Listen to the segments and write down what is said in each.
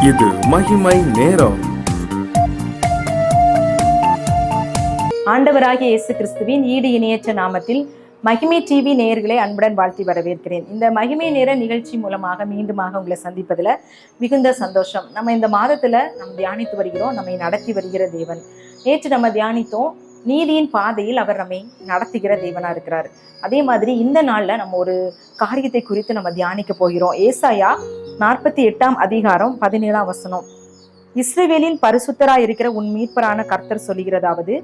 இது மகிமை நேரம். ஆண்டவராகிய இயேசு கிறிஸ்துவின் ஈடு இணையற்ற நாமத்தில் மகிமை டிவி நேயர்களை அன்புடன் வாழ்த்தி வரவேற்கிறேன். இந்த மகிமை நேர நிகழ்ச்சி மூலமாக மீண்டுமாக உங்களை சந்திப்பதில் மிகுந்த சந்தோஷம். நம்ம இந்த மாதத்துல நம்ம தியானித்து வருகிறோம், நம்மை நடத்தி வருகிற தேவன். நேற்று நம்ம தியானித்தோம், நீதியின் பாதையில் அவர் நம்மை நடத்துகிற தேவனா இருக்கிறார். அதே மாதிரி இந்த நாள்ல நம்ம ஒரு காரியத்தை குறித்து நம்ம தியானிக்க போகிறோம். ஏசாயா 48 அதிகாரம் 17 வசனம். இஸ்ரவேலின் பரிசுத்தராய் இருக்கிற உன் மீட்பரான கர்த்தர் சொல்லுகிறதாவது,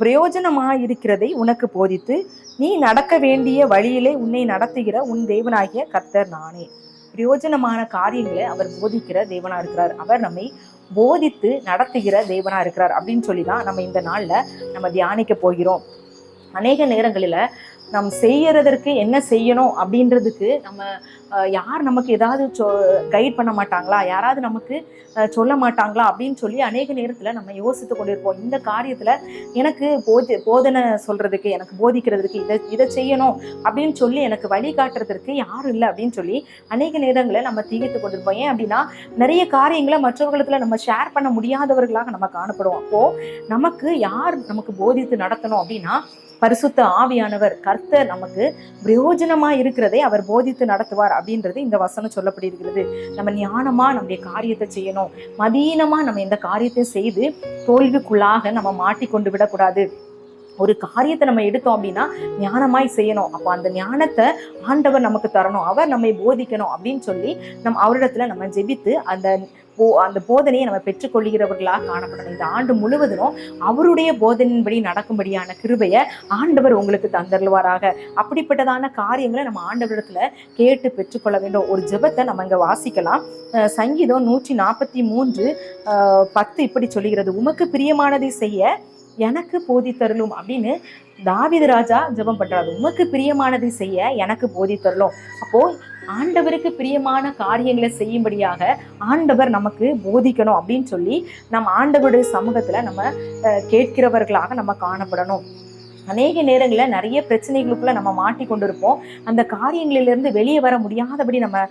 பிரயோஜனமாயிருக்கிறதை உனக்கு போதித்து நீ நடக்க வேண்டிய வழியிலே உன்னை நடத்துகிற உன் தேவனாகிய கர்த்தர் நானே. பிரயோஜனமான காரியங்களை அவர் போதிக்கிற தேவனா இருக்கிறார். அவர் நம்மை போதித்து நடத்துகிற தேவனா இருக்கிறார் அப்படின்னு சொல்லிதான் நம்ம இந்த நாள்ல நம்ம தியானிக்க போகிறோம். அநேக நேரங்களில நம்ம செய்யறதற்கு என்ன செய்யணும் அப்படின்றதுக்கு நம்ம யார் நமக்கு ஏதாவது கைட் பண்ண மாட்டாங்களா, யாராவது நமக்கு சொல்ல மாட்டாங்களா அப்படின்னு சொல்லி அநேக நேரத்துல நம்ம யோசித்து கொண்டிருப்போம். இந்த காரியத்துல எனக்கு போதனை சொல்றதுக்கு, எனக்கு போதிக்கிறதுக்கு, இதை செய்யணும் அப்படின்னு சொல்லி எனக்கு வழிகாட்டுறதுக்கு யாரும் இல்லை அப்படின்னு சொல்லி அநேக நேரங்களில் நம்ம திகைத்து கொண்டிருப்போம். ஏன் அப்படின்னா, நிறைய காரியங்களை மற்றவர்களுக்கு நம்ம ஷேர் பண்ண முடியாதவர்களாக நம்ம காணப்படுவோம். அப்போ நமக்கு யார் நமக்கு போதித்து நடத்தணும் அப்படின்னா, பரிசுத்த ஆவியானவர் கர்த்தர் நமக்கு பிரயோஜனமா இருக்கிறதை அவர் போதித்து நடத்துவார் அப்படின்றது இந்த வசனம் சொல்லப்பட்டிருக்கிறது. நம்ம ஞானமா நம்முடைய காரியத்தை செய்யணும், மதீனமா நம்ம இந்த காரியத்தை செய்து தோல்விக்குள்ளாக நம்ம மாட்டிக்கொண்டு விடக்கூடாது. ஒரு காரியத்தை நம்ம எடுத்தோம் அப்படின்னா ஞானமாய் செய்யணும். அப்போ அந்த ஞானத்தை ஆண்டவர் நமக்கு தரணும், அவர் நம்மை போதிக்கணும் அப்படின்னு சொல்லி அவரிடத்துல நம்ம ஜெபித்து அந்த போதனையை நம்ம பெற்றுக்கொள்கிறவர்களாக காணப்படணும். இந்த ஆண்டு முழுவதும் அவருடைய போதனையின்படி நடக்கும்படியான கிருபையை ஆண்டவர் உங்களுக்கு தந்தருவாராக. அப்படிப்பட்டதான காரியங்களை நம்ம ஆண்டவரிடத்துல கேட்டு பெற்றுக்கொள்ள வேண்டும். ஒரு ஜெபத்தை நம்ம இங்க வாசிக்கலாம். சங்கீதம் 143:10 இப்படி சொல்லுகிறது, உமக்கு பிரியமானதை செய்ய எனக்கு போதித்தருளும் அப்படின்னு தாவீது ராஜா ஜெபம் பண்றாரு. உமக்கு பிரியமானதை செய்ய எனக்கு போதித்தருளும். அப்போ ஆண்டவருக்கு பிரியமான காரியங்களை செய்யும்படியாக ஆண்டவர் நமக்கு போதிக்கணும் அப்படின்னு சொல்லி நம்ம ஆண்டவருடைய சமூகத்துல நம்ம கேட்கிறவர்களாக நம்ம காணப்படணும். அநேக நேரங்களில் நிறைய பிரச்சனைகளுக்குள்ள நம்ம மாட்டி கொண்டிருப்போம். அந்த காரியங்களிலிருந்து வெளியே வர முடியாதபடி நம்ம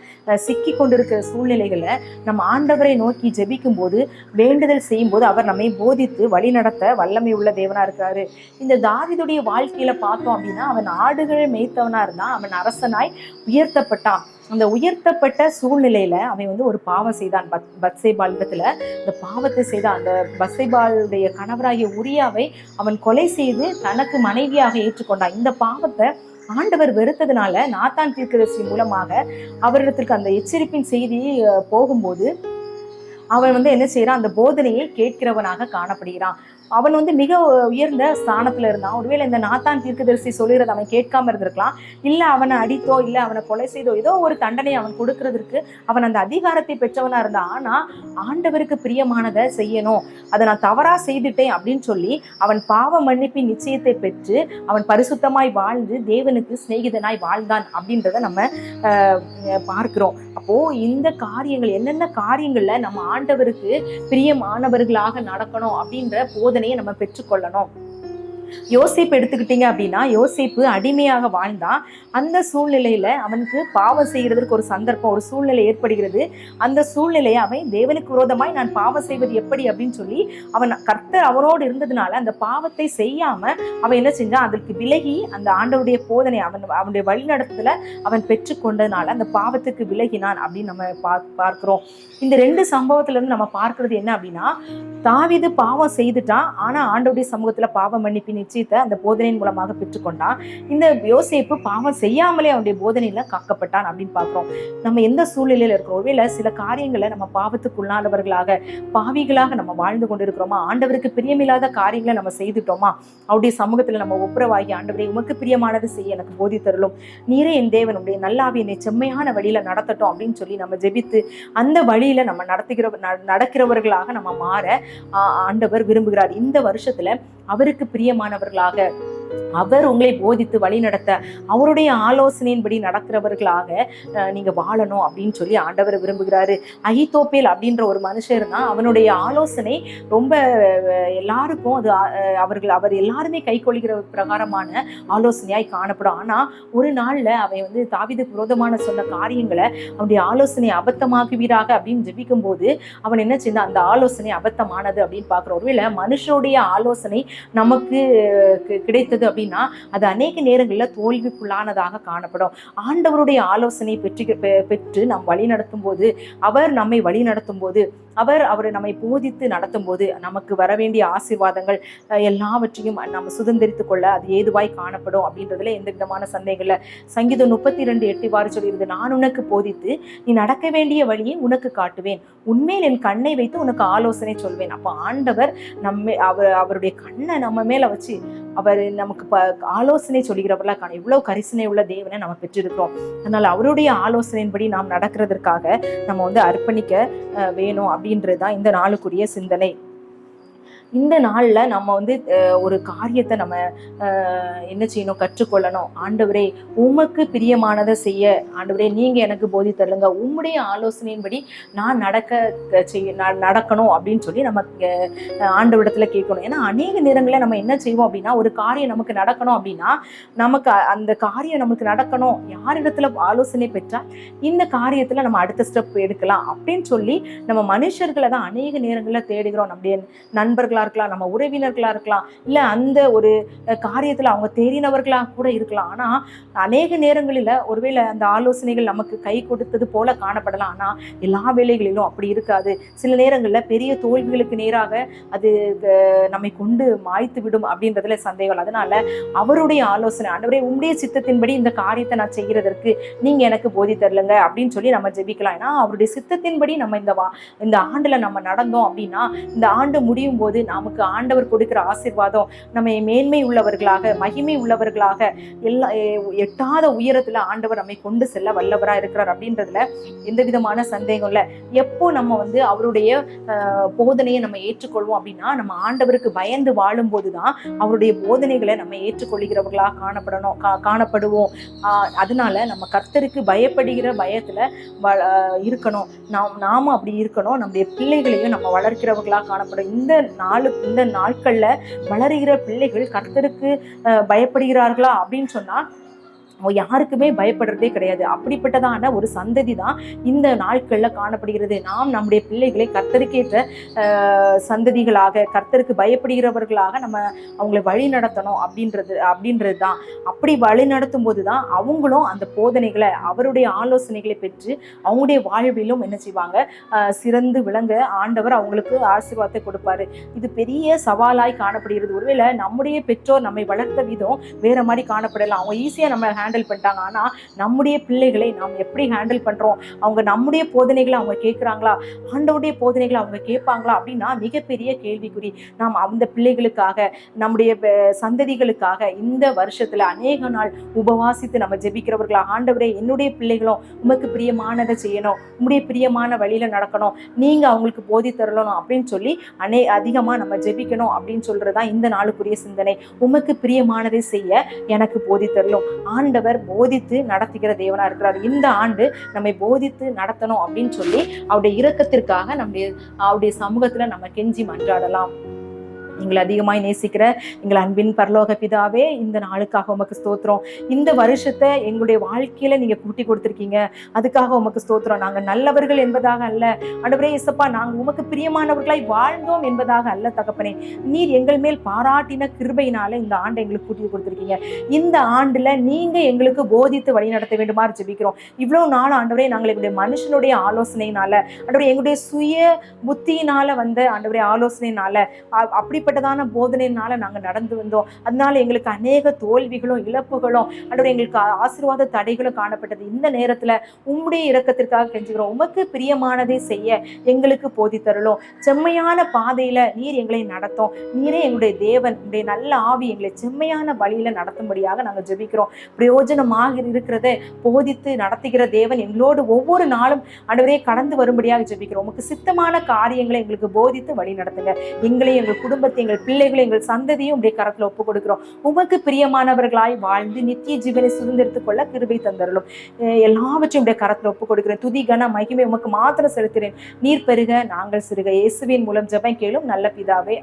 சிக்கி கொண்டிருக்கிற சூழ்நிலைகளை நம்ம ஆண்டவரை நோக்கி ஜெபிக்கும் போது, வேண்டுதல் செய்யும் போது அவர் நம்மை போதித்து வழி நடத்த வல்லமை உள்ள தேவனா இருக்கிறாரு. இந்த தாவீதுடைய வாழ்க்கையில பார்த்தோம் அப்படின்னா, அவன் ஆடுகள் மேய்த்தவனா இருந்தான், அவன் அரசனாய் உயர்த்தப்பட்டான். அந்த உயர்த்தப்பட்ட சூழ்நிலையில அவன் ஒரு பாவம் செய்தான். பத்சேபாள் இடத்துல இந்த பாவத்தை செய்தான். அந்த பத்சேபாளுடைய கணவராகிய உரியாவை அவன் கொலை செய்து தனக்கு மனைவியாக ஏற்றுக்கொண்டான். இந்த பாவத்தை ஆண்டவர் வெறுத்ததுனால நாத்தான் தீர்க்கதரிசி மூலமாக அவரிடத்திற்கு அந்த எச்சரிப்பின் செய்தி போகும்போது அவன் என்ன செய்யறான், அந்த போதனையை கேட்கிறவனாக காணப்படுகிறான். அவன் மிக உயர்ந்த ஸ்தானத்துல இருந்தான். ஒருவேளை இந்த நாத்தான் தீர்க்கதரிசி சொல்லுறது அவன் கேட்காம இருந்திருக்கலாம், இல்ல அவனை அடித்தோ இல்ல அவனை கொலை செய்தோ ஏதோ ஒரு தண்டனை அவன் கொடுக்கறதுக்கு அவன் அந்த அதிகாரத்தை பெற்றவனா இருந்தான். ஆனா ஆண்டவருக்கு பிரியமானதை செய்யணும், அதை நான் தவறா செய்துட்டேன் அப்படின்னு சொல்லி அவன் பாவ மன்னிப்பின் நிச்சயத்தை பெற்று அவன் பரிசுத்தமாய் வாழ்ந்து தேவனுக்கு சிநேகிதனாய் வாழ்ந்தான் அப்படின்றத நம்ம பார்க்கிறோம். அப்போ இந்த காரியங்கள் என்னென்ன காரியங்கள்ல நம்ம ஆண்டவருக்கு பிரியமானவர்களாக நடக்கணும் அப்படின்ற போதனையை நம்ம பெற்றுக்கொள்ளணும். யோசேப்பு எடுத்துக்கிட்டீங்க அப்படின்னா, யோசேப்பு அடிமையாக வாழ்ந்தான். அந்த சூழ்நிலையில அவனுக்கு பாவம் செய்கிறதுக்கு ஒரு சந்தர்ப்பம், ஒரு சூழ்நிலை ஏற்படுகிறது. அந்த சூழ்நிலையை அவன் தேவனுக்கு விரோதமாய் நான் பாவம் செய்வது எப்படி அப்படின்னு சொல்லி கர்த்தர் அவனோடு இருந்ததுனால அந்த பாவத்தை செய்யாம அவன் என்ன செஞ்சான், அதற்கு விலகி அந்த ஆண்டவருடைய போதனை அவனுடைய வழிநடத்துல அவன் பெற்றுக்கொண்டதுனால அந்த பாவத்துக்கு விலகினான் அப்படின்னு நம்ம பார்க்கிறோம். இந்த 2 சம்பவத்துல இருந்து நம்ம பார்க்கிறது என்ன அப்படின்னா, தாவீது பாவம் செய்துட்டான், ஆனா ஆண்டவருடைய சமூகத்துல பாவ மன்னிப்பின் நிச்சயத்தை அந்த போதனையின் மூலமாக பெற்றுக்கொண்டான். இந்த யோசேப்பு பாவம் செய்யாமலே அவனுடைய போதனையில காக்கப்பட்டான் அப்படின்னு பார்க்கிறோம். நம்ம எந்த சூழ்நிலையில இருக்கிறோம், ஒருவேளை சில காரியங்களை நம்ம பாவத்துக்குள்ளானவர்களாக பாவிகளாக நம்ம வாழ்ந்து கொண்டிருக்கிறோமா, ஆண்டவருக்கு பிரியமில்லாத காரியங்களை நம்ம செய்துட்டோமா, அவருடைய சமூகத்துல நம்ம ஒப்புரவாகி ஆண்டவரே உமக்கு பிரியமானது செய்ய எனக்கு போதித்தருளும், நீரே என் தேவன், உடைய நல்லாவி என்னை செம்மையான வழியில நடத்தட்டும் அப்படின்னு சொல்லி நம்ம ஜெபித்து அந்த வழியில நம்ம நடக்கிறவர்களாக நம்ம மாற ஆண்டவர் விரும்புகிறார். இந்த வருஷத்துல அவருக்கு பிரியமானவர்களாக அவர் உங்களை போதித்து வழி நடத்த அவருடைய ஆலோசனையின்படி நடக்கிறவர்களாக நீங்க வாழணும் அப்படின்னு சொல்லி ஆண்டவர் விரும்புகிறாரு. அகித்தோப்பேல் அப்படின்ற ஒரு மனுஷர் தான், அவனுடைய ஆலோசனை ரொம்ப எல்லாருக்கும் அது அவர் எல்லாருமே கை கொள்கிற பிரகாரமான ஆலோசனையாய் காணப்படும். ஆனா ஒரு நாள்ல அவன் தாவீதுக்கு விரோதமான சொன்ன காரியங்களை அவனுடைய ஆலோசனை அபத்தமாக்குவீராக அப்படின்னு ஜெபிக்கும் போது அவன் என்ன செய்ய அந்த ஆலோசனை அபத்தமானது அப்படின்னு பார்க்கிறோம். ஒருவேளை மனுஷனுடைய ஆலோசனை நமக்கு கிடைத்தது அப்படின்னா அது அநேக நேரங்களில் தோல்விக்குள்ளானதாக காணப்படும். ஆண்டவருடைய ஆலோசனை பெற்று நாம் வழி நடத்தும் போது, அவர் நம்மை வழி நடத்தும் போது, அவர் நம்மை போதித்து நடத்தும் போது நமக்கு வர வேண்டிய ஆசீர்வாதங்கள் எல்லாவற்றையும் நம்ம சுதந்திரித்துக் கொள்ள அது ஏதுவாய் காணப்படும் அப்படின்றதுல எந்த விதமான சந்தேகம் இல்லை. சங்கீதம் 32:8 சொல்லியிருது, நான் உனக்கு போதித்து நீ நடக்க வேண்டிய வழியை உனக்கு காட்டுவேன், உண்மையில் என் கண்ணை வைத்து உனக்கு ஆலோசனை சொல்வேன். அப்போ ஆண்டவர் அவருடைய கண்ணை நம்ம மேல வச்சு அவர் நமக்கு ஆலோசனை சொல்லுகிறவர்களா காண இவ்வளவு கரிசனை உள்ள தேவனை நம்ம பெற்றிருக்கிறோம். அதனால அவருடைய ஆலோசனையின்படி நாம் நடக்கிறதுக்காக நம்ம அர்ப்பணிக்க வேணும் அப்படின்றதுதான் இந்த நாளுக்குரிய சிந்தனை. இந்த நாள்ல நம்ம ஒரு காரியத்தை நம்ம என்ன செய்யணும், கற்றுக்கொள்ளணும். ஆண்டவரே உமக்கு பிரியமானதை செய்ய ஆண்டவரே நீங்க எனக்கு போதி தருங்க, உம்முடைய ஆலோசனையின்படி நான் நடக்கணும் அப்படின்னு சொல்லி நம்ம ஆண்டவரிடத்துல கேட்கணும். ஏன்னா அநேக நேரங்களில் நம்ம என்ன செய்வோம் அப்படின்னா, ஒரு காரியம் நமக்கு நடக்கணும் அப்படின்னா நமக்கு அந்த காரியம் நமக்கு நடக்கணும், யாரிடத்துல ஆலோசனை பெற்றா இந்த காரியத்துல நம்ம அடுத்த ஸ்டெப் எடுக்கலாம் அப்படின்னு சொல்லி நம்ம மனுஷர்களை தான் அநேக நேரங்களில் தேடுகிறோம். நம்முடைய நண்பர்களா இருக்கலாம், நம்ம உறவினர்களா இருக்கலாம், இல்ல அந்த ஒரு காரியத்துல அவங்க தெரிந்தவர்களா கூட இருக்கலாம். ஆனா அநேக நேரங்களில ஒருவேளை அந்த ஆலோசனைகள் நமக்கு கை கொடுத்தது போல காணப்படலாம். ஆனா எல்லா வேலைகளிலும் அப்படி இருக்காது. சில நேரங்கள்ல பெரிய தோல்விகளுக்கு நேராக அது நம்மை கொண்டு மாய்த்து விடும் அப்படின்றதுல சந்தேகம். அதனால அவருடைய ஆலோசனை, ஆண்டவரே உம்முடைய சித்தத்தின்படி இந்த காரியத்தை நான் செய்யறதற்கு நீங்க எனக்கு போதி தரலுங்க அப்படின்னு சொல்லி நம்ம ஜெபிக்கலாம். ஏன்னா அவருடைய சித்தத்தின்படி நம்ம இந்த ஆண்டுல நம்ம நடந்தோம் அப்படின்னா இந்த ஆண்டு முடியும் போது நமக்கு ஆண்டவர் கொடுக்கிற ஆசீர்வாதம் நம்ம மேன்மை உள்ளவர்களாக, மகிமை உள்ளவர்களாக, எல்லா எட்டாத உயரத்துல ஆண்டவர் நம்மை கொண்டு செல்ல வல்லவரா இருக்கிறார் அப்படின்றதுல எந்த விதமான சந்தேகம் இல்லை. எப்போ நம்ம அவருடைய போதனையை நம்ம ஏற்றுக்கொள்வோம் அப்படின்னா நம்ம ஆண்டவருக்கு பயந்து வாழும் போதுதான் அவருடைய போதனைகளை நம்ம ஏற்றுக்கொள்கிறவர்களாக காணப்படுவோம். அதனால நம்ம கர்த்தருக்கு பயப்படுகிற பயத்துல இருக்கணும். நாம அப்படி இருக்கணும். நம்முடைய பிள்ளைகளையும் நம்ம வளர்க்கிறவர்களாக காணப்படும். இந்த நாட்கள்ல வளருகிற பிள்ளைகள் கர்த்தருக்கு பயப்படுகிறார்களா அப்படின்னு சொன்னா யாருக்குமே பயப்படுறதே கிடையாது. அப்படிப்பட்டதான ஒரு சந்ததி தான் இந்த நாட்கள்ல காணப்படுகிறது. நாம் நம்முடைய பிள்ளைகளை கர்த்தருக்கேற்ற சந்ததிகளாக, கர்த்தருக்கு பயப்படுகிறவர்களாக நம்ம அவங்களை வழி நடத்தணும் அப்படின்றது தான். அப்படி வழி நடத்தும் போதுதான் அவங்களும் அந்த போதனைகளை, அவருடைய ஆலோசனைகளை பெற்று அவங்களுடைய வாழ்விலும் என்ன செய்வாங்க, சிறந்து விளங்க ஆண்டவர் அவங்களுக்கு ஆசீர்வாதத்தை கொடுப்பாரு. இது பெரிய சவாலாய் காணப்படுகிறது. ஒருவேளை நம்முடைய பெற்றோர் நம்மை வளர்த்த விதம் வேற மாதிரி காணப்படலாம். அவங்க ஈஸியா நம்ம ஹேண்டில் பண்ணிட்டாங்க. ஆனா நம்முடைய பிள்ளைகளை நாம் எப்படி ஹேண்டில் பண்றோம், அவங்க நம்முடைய போதனைகளை அவங்க கேட்கிறாங்களா, ஆண்டவருடைய போதனைகளை அவங்க கேட்பாங்களா அப்படின்னா மிகப்பெரிய கேள்விக்குறி. நாம் அந்த பிள்ளைகளுக்காக, நம்முடைய சந்ததிகளுக்காக இந்த வருஷத்துல அநேக நாள் உபவாசித்து நம்ம ஜெபிக்கிறவர்களா, ஆண்டவரே என்னுடைய பிள்ளைகளும் உமக்கு பிரியமானதை செய்யணும், உம்முடைய பிரியமான வழியில நடக்கணும், நீங்க அவங்களுக்கு போதி தரணும் அப்படின்னு சொல்லி அதிகமா நம்ம ஜெபிக்கணும் அப்படின்னு சொல்றதுதான் இந்த நாளுக்குரிய சிந்தனை. உமக்கு பிரியமானதை செய்ய எனக்கு போதி தரலும். ஆண்டவர் போதித்து நடத்துகிற தேவனா இருக்கிறார். இந்த ஆண்டு நம்மை போதித்து நடத்தணும் அப்படின்னு சொல்லி அவருடைய இரக்கத்திற்காக அவருடைய சமூகத்துல நம்ம கெஞ்சி மன்றாடலாம். எங்களை அதிகமாய் நேசிக்கிற எங்கள் அன்பின் பரலோக பிதாவே, இந்த நாளுக்காக உமக்கு ஸ்தோத்திரம். இந்த வருஷத்தை எங்களுடைய வாழ்க்கையில நீங்க கூட்டி கொடுத்திருக்கீங்க, அதுக்காக உமக்கு ஸ்தோத்திரம். நாங்க நல்லவர்கள் என்பதாக அல்ல ஆண்டவரே இயேசுப்பா, நாங்க உமக்கு பிரியமானவர்களாய் வாழ்ந்தோம் என்பதாக அல்ல தகப்பனே, நீர் எங்கள் மேல் பாராட்டின கிருபையினால இந்த ஆண்டை எங்களுக்கு கூட்டி கொடுத்திருக்கீங்க. இந்த ஆண்டுல நீங்க எங்களுக்கு போதித்து வழி நடத்த வேண்டுமாறு ஜெபிக்கிறோம். இவ்வளவு நாள் ஆண்டவரே நாங்கள் எங்களுடைய மனுஷனுடைய ஆலோசனையினால, ஆண்டவரே எங்களுடைய சுய புத்தியினால வந்த ஆண்டவரே ஆலோசனையினால, அப்படி போதனையினால நாங்க நடந்து வந்தோம். அதனால எங்களுக்கு அநேக தோல்விகளும் இழப்புகளும் ஆண்டவரே எங்களுக்கு ஆசீர்வாத தடைகளும் காணப்பட்டது. இந்த நேரத்துல உம்முடைய இரக்கத்திற்காக கெஞ்சுகிறோம். உமக்கு பிரியமானதை செய்ய எங்களுக்கு போதி தரலும். செம்மையான பாதையில நீர் எங்களை நடத்தும். நீரே எங்களுடைய தேவன், உங்களுடைய நல்ல ஆவி எங்களை செம்மையான வழியில நடத்தும்படியாக நாங்க ஜெபிக்கிறோம். பிரயோஜனமாக இருக்கிறத போதித்து நடத்துகிற தேவன் எங்களோடு ஒவ்வொரு நாளும் ஆண்டவரே கடந்து வரும்படியாக ஜெபிக்கிறோம். உமக்கு சித்தமான காரியங்களை எங்களுக்கு போதித்து வழி நடத்துங்க. எங்களையும் எங்கள் குடும்பத்தை குடும்பத்தை, எங்கள் பிள்ளைகளை, எங்கள் சந்ததியும் உடைய கரத்துல ஒப்பு கொடுக்கிறோம். உமக்கு பிரியமானவர்களாய் வாழ்ந்து நித்திய ஜீவனை சுதந்திரத்துக் கொள்ள கிருபை தந்தருளும். எல்லாவற்றையும் உடைய கரத்துல ஒப்பு கொடுக்கிறேன். துதி கன மகிமை உமக்கு மாத்திரம் செலுத்துகிறேன். நீர் பெருக நாங்கள் சிறுக. இயேசுவின் மூலம் ஜெபம் கேளும் நல்ல பிதாவே.